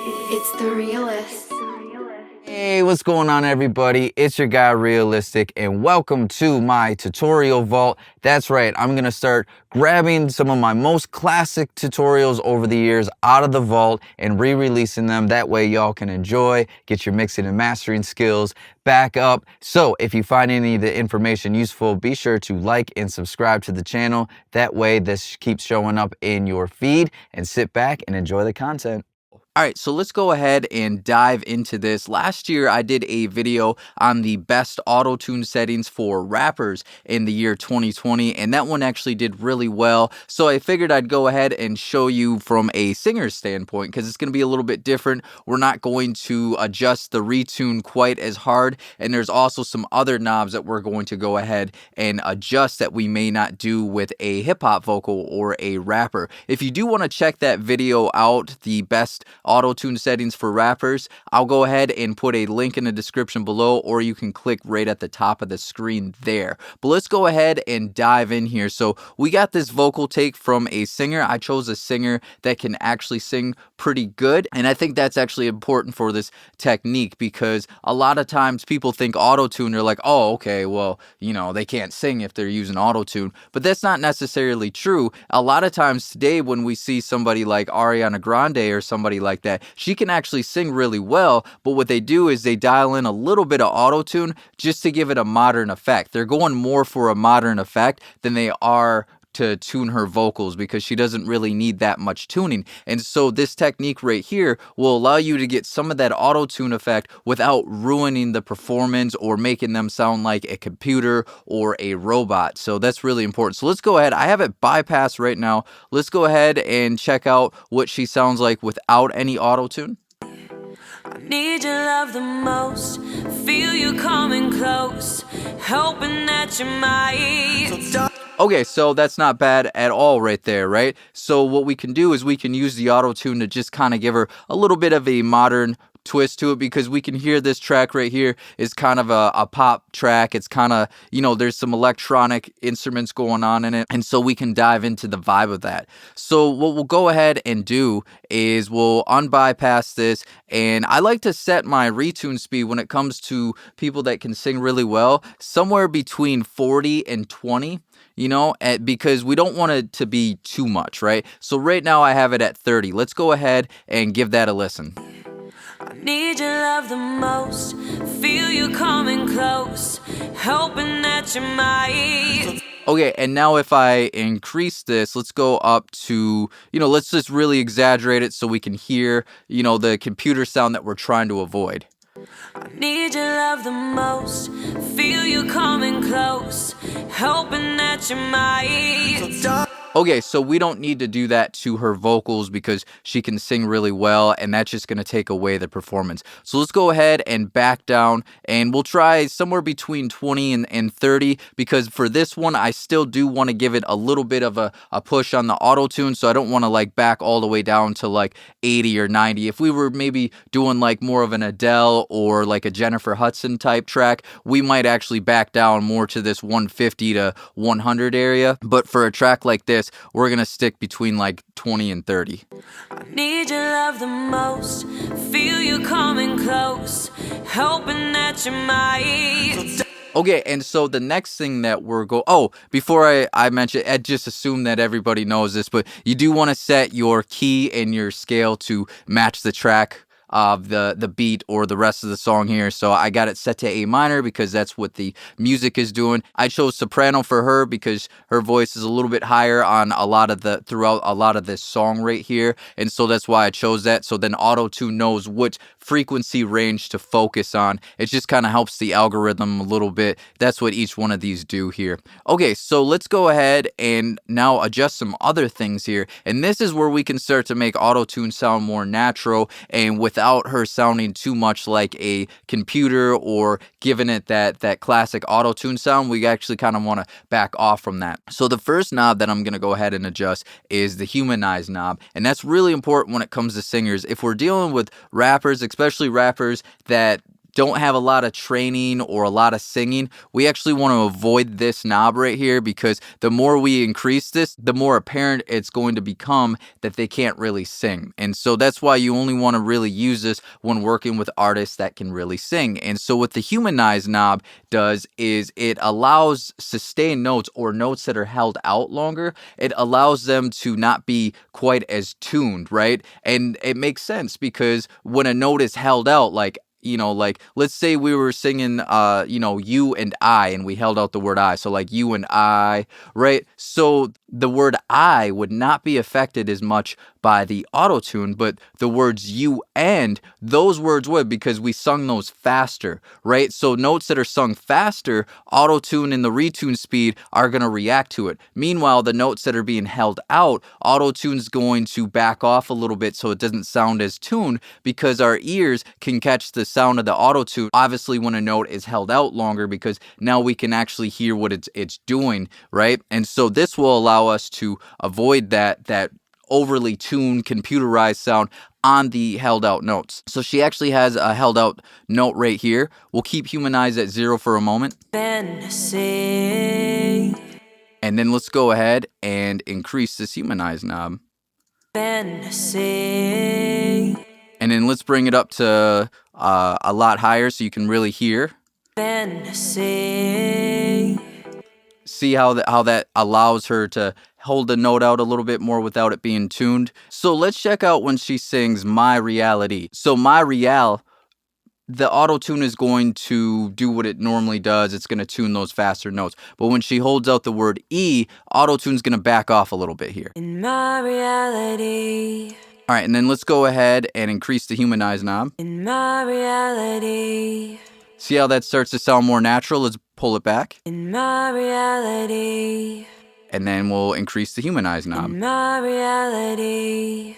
It's the realist. Hey, what's going on, everybody? It's your guy Realistic, and welcome to my tutorial vault. That's right, I'm gonna start grabbing some of my most classic tutorials over the years out of the vault and re-releasing them. That way y'all can enjoy, get your mixing and mastering skills back up. So if you find any of the information useful, be sure to like and subscribe to the channel. That way this keeps showing up in your feed, and sit back and enjoy the content. All right, so let's go ahead and dive into this. Last year, I did a video on the best auto-tune settings for rappers in the year 2020, and that one actually did really well. So I figured I'd go ahead and show you from a singer's standpoint, because it's going to be a little bit different. We're not going to adjust the retune quite as hard, and there's also some other knobs that we're going to go ahead and adjust that we may not do with a hip-hop vocal or a rapper. If you do want to check that video out, the best auto-tune settings for rappers, I'll go ahead and put a link in the description below, or you can click right at the top of the screen there. But let's go ahead and dive in here. So we got this vocal take from a singer. I chose a singer that can actually sing pretty good, and I think that's actually important for this technique, because a lot of times people think auto-tune, they're like, oh, okay, well, you know, they can't sing if they're using auto-tune, but that's not necessarily true. A lot of times today when we see somebody like Ariana Grande or somebody like that, she can actually sing really well, but what they do is they dial in a little bit of auto-tune just to give it a modern effect. They're going more for a modern effect than they are to tune her vocals, because she doesn't really need that much tuning. And so this technique right here will allow you to get some of that auto-tune effect without ruining the performance or making them sound like a computer or a robot. So that's really important. So let's go ahead. I have it bypassed right now. Let's go ahead and check out what she sounds like without any auto-tune. I need your love the most, feel you coming close, hoping that you might. Okay, so that's not bad at all right there, right? So what we can do is we can use the auto-tune to just kind of give her a little bit of a modern twist to it, because we can hear this track right here is kind of a pop track. It's kind of, you know, there's some electronic instruments going on in it, and so we can dive into the vibe of that. So what we'll go ahead and do is we'll unbypass this, and I like to set my retune speed when it comes to people that can sing really well somewhere between 40 and 20. You know, because we don't want it to be too much, right? So right now I have it at 30. Let's go ahead and give that a listen. I need your love the most, feel you coming close, hoping that you might. Okay, and now if I increase this, let's go up to, you know, let's just really exaggerate it so we can hear, you know, the computer sound that we're trying to avoid. I need your love the most, feel you coming close, hoping that you might. Okay, so we don't need to do that to her vocals because she can sing really well, and that's just going to take away the performance. So let's go ahead and back down, and we'll try somewhere between 20 and 30, because for this one, I still do want to give it a little bit of a push on the auto-tune, so I don't want to like back all the way down to like 80 or 90. If we were maybe doing like more of an Adele or like a Jennifer Hudson type track, we might actually back down more to this 150 to 100 area, but for a track like this, we're gonna stick between like 20 and 30. I need your love the most, feel you coming close, hoping that you might. Okay, and so the next thing that we're before I mention, I just assume that everybody knows this, but you do want to set your key and your scale to match the track of the beat or the rest of the song here. So I got it set to A minor because that's what the music is doing. I chose soprano for her because her voice is a little bit higher on throughout a lot of this song right here, and so that's why I chose that. So then auto-tune knows which frequency range to focus on. It just kind of helps the algorithm a little bit. That's what each one of these do here. Okay, so let's go ahead and now adjust some other things here, and this is where we can start to make auto-tune sound more natural and without her sounding too much like a computer or giving it that classic auto-tune sound. We actually kind of want to back off from that. So the first knob that I'm going to go ahead and adjust is the Humanize knob, and that's really important when it comes to singers. If we're dealing with rappers, especially rappers that don't have a lot of training or a lot of singing, we actually want to avoid this knob right here, because the more we increase this, the more apparent it's going to become that they can't really sing. And so that's why you only want to really use this when working with artists that can really sing. And so what the Humanize knob does is it allows sustained notes, or notes that are held out longer. It allows them to not be quite as tuned, right? And it makes sense, because when a note is held out, like let's say we were singing, you and I, and we held out the word I. So like you and I, right? So the word I would not be affected as much by the AutoTune, but the words you and, those words would, because we sung those faster, right? So notes that are sung faster, AutoTune and the Retune Speed are going to react to it. Meanwhile, the notes that are being held out, AutoTune's going to back off a little bit so it doesn't sound as tuned, because our ears can catch the sound of the AutoTune, obviously, when a note is held out longer, because now we can actually hear what it's doing, right? And so this will allow us to avoid that overly tuned, computerized sound on the held out notes. So she actually has a held out note right here. We'll keep Humanize at 0 for a moment. Fantasy. And then let's go ahead and increase this Humanize knob. Fantasy. And then let's bring it up to a lot higher so you can really hear. Fantasy. See how that allows her to hold the note out a little bit more without it being tuned. So let's check out when she sings My Reality. So My Real, the AutoTune is going to do what it normally does. It's going to tune those faster notes. But when she holds out the word E, AutoTune's going to back off a little bit here. In my reality. All right, and then let's go ahead and increase the Humanize knob. In my reality. See how that starts to sound more natural? Let's pull it back. In my reality. And then we'll increase the Humanize knob. In my reality.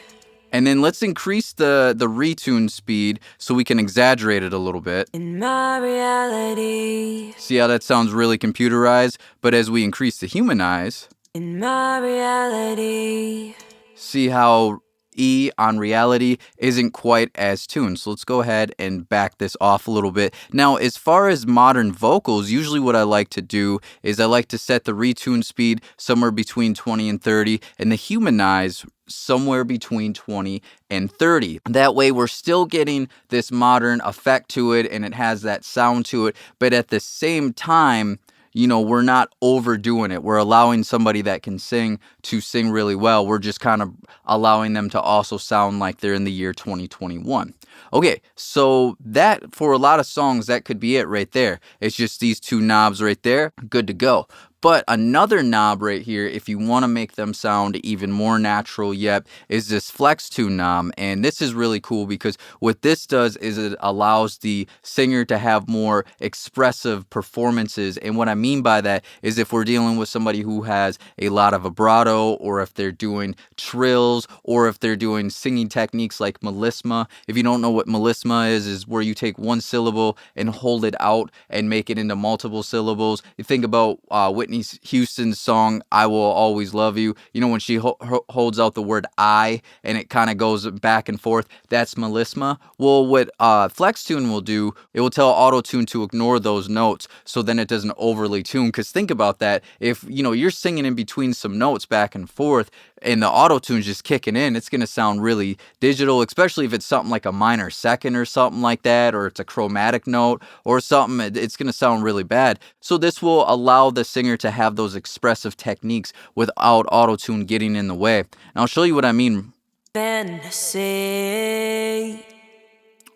And then let's increase the Retune speed so we can exaggerate it a little bit. In my reality. See how that sounds really computerized? But as we increase the Humanize, in my reality. See how E on reality isn't quite as tuned. So let's go ahead and back this off a little bit. Now, as far as modern vocals, usually what I like to do is I like to set the retune speed somewhere between 20 and 30 and the humanize somewhere between 20 and 30. That way we're still getting this modern effect to it and it has that sound to it, but at the same time, you know, we're not overdoing it. We're allowing somebody that can sing to sing really well. We're just kind of allowing them to also sound like they're in the year 2021. Okay, so that, for a lot of songs, that could be it right there. It's just these two knobs right there, good to go. But another knob right here, if you want to make them sound even more natural yet, is this flex tune knob. And this is really cool because what this does is it allows the singer to have more expressive performances. And what I mean by that is if we're dealing with somebody who has a lot of vibrato, or if they're doing trills, or if they're doing singing techniques like melisma. If you don't know what melisma is where you take one syllable and hold it out and make it into multiple syllables. You think about Whitney Houston's song, I Will Always Love You. You know, when she holds out the word I and it kind of goes back and forth, that's melisma. Well, what flex tune will do, it will tell AutoTune to ignore those notes so then it doesn't overly tune. Because think about that. If, you know, you're singing in between some notes back and forth and the AutoTune's just kicking in, it's going to sound really digital, especially if it's something like a minor second or something like that, or it's a chromatic note or something. It's going to sound really bad. So this will allow the singer to have those expressive techniques without AutoTune getting in the way. And I'll show you what I mean. Fantasy.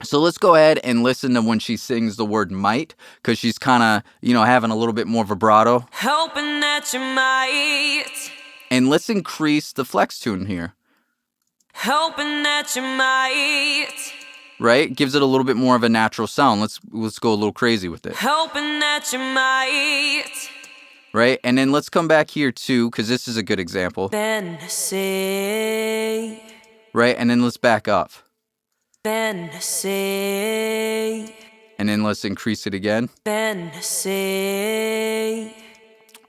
So let's go ahead and listen to when she sings the word might, because she's kind of, you know, having a little bit more vibrato. Hoping that you might. And let's increase the flex tune here. Hoping that you might. Right? Gives it a little bit more of a natural sound. Let's go a little crazy with it. Hoping that you might. Right? And then let's come back here too, because this is a good example. Fantasy. Right? And then let's back up. Fantasy. And then let's increase it again. Fantasy.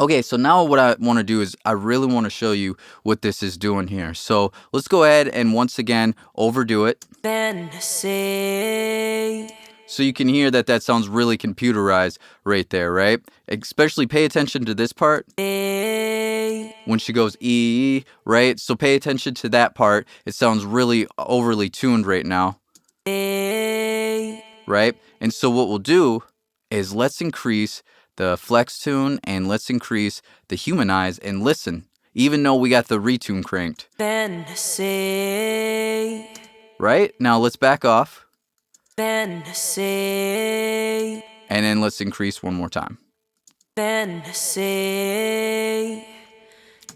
Okay, so now what I want to do is I really want to show you what this is doing here. So let's go ahead and once again overdo it. Fantasy. So you can hear that that sounds really computerized right there, right? Especially pay attention to this part. When she goes E, right? So pay attention to that part. It sounds really overly tuned right now. Right? And so what we'll do is let's increase the flex tune and let's increase the humanize and listen, even though we got the retune cranked. Right? Now let's back off. And then let's increase one more time.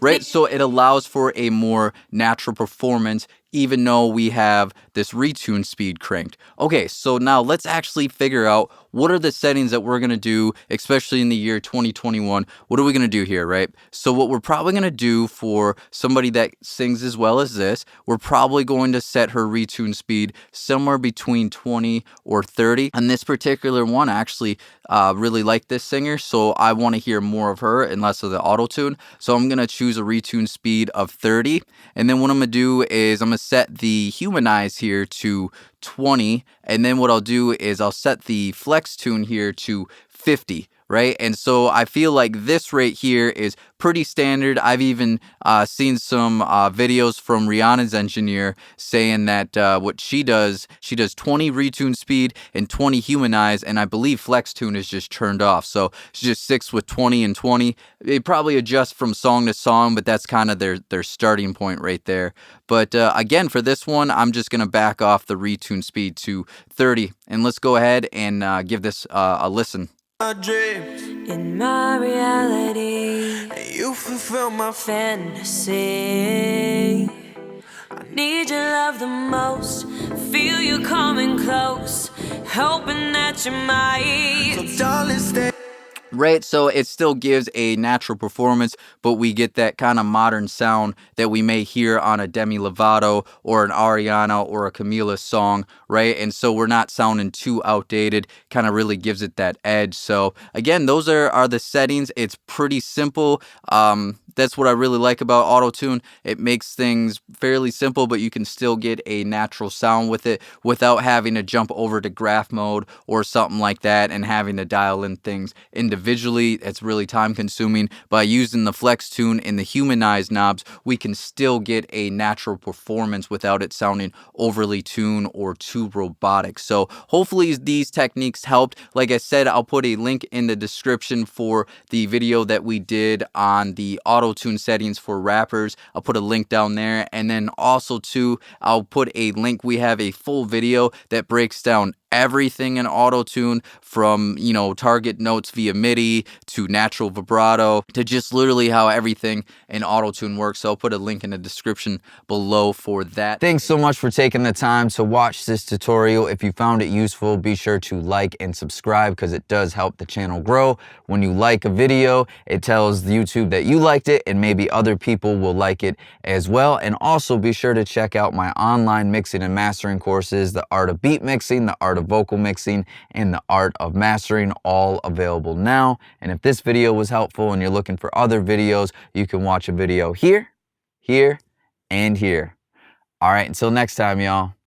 Right? So it allows for a more natural performance, even though we have this retune speed cranked. Okay, so now let's actually figure out what are the settings that we're going to do, especially in the year 2021. What are we going to do here, right? So what we're probably going to do for somebody that sings as well as this, we're probably going to set her retune speed somewhere between 20 or 30. And this particular one, I actually really like this singer, so I want to hear more of her and less of the AutoTune. So I'm going to choose a retune speed of 30. And then what I'm going to do is I'm going to set the humanize here to 20, and then what I'll do is I'll set the flex tune here to 50, right? And so I feel like this right here is pretty standard. I've even seen some videos from Rihanna's engineer saying that what she does 20 retune speed and 20 humanize, and I believe flex tune is just turned off. So she just sticks with 20 and 20. They probably adjust from song to song, but that's kind of their starting point right there. But again, for this one, I'm just going to back off the retune speed to 30. And let's go ahead and give this a listen. In my reality, you fulfill my fantasy. I need your love the most, feel you coming close, hoping that you might. So darling, stay. Right, so it still gives a natural performance, but we get that kind of modern sound that we may hear on a Demi Lovato or an Ariana or a Camila song, right? And so we're not sounding too outdated, kind of really gives it that edge. So again, those are the settings. It's pretty simple. That's what I really like about AutoTune. It makes things fairly simple, but you can still get a natural sound with it without having to jump over to graph mode or something like that and having to dial in things individually. It's really time consuming. By using the flex tune and the humanize knobs, we can still get a natural performance without it sounding overly tuned or too robotic. So hopefully these techniques helped. Like I said, I'll put a link in the description for the video that we did on the AutoTune settings for rappers. I'll put a link down there, and then also too, I'll put a link. We have a full video that breaks down everything in AutoTune, from, you know, target notes via MIDI to natural vibrato to just literally how everything in AutoTune works. So I'll put a link in the description below for that. Thanks so much for taking the time to watch this tutorial. If you found it useful, be sure to like and subscribe because it does help the channel grow. When you like a video, it tells YouTube that you liked it and maybe other people will like it as well. And also be sure to check out my online mixing and mastering courses, the art of beat mixing, the art of vocal mixing, and the art of mastering, all available now. And if this video was helpful and you're looking for other videos, you can watch a video here, here, and here. All right, until next time, y'all.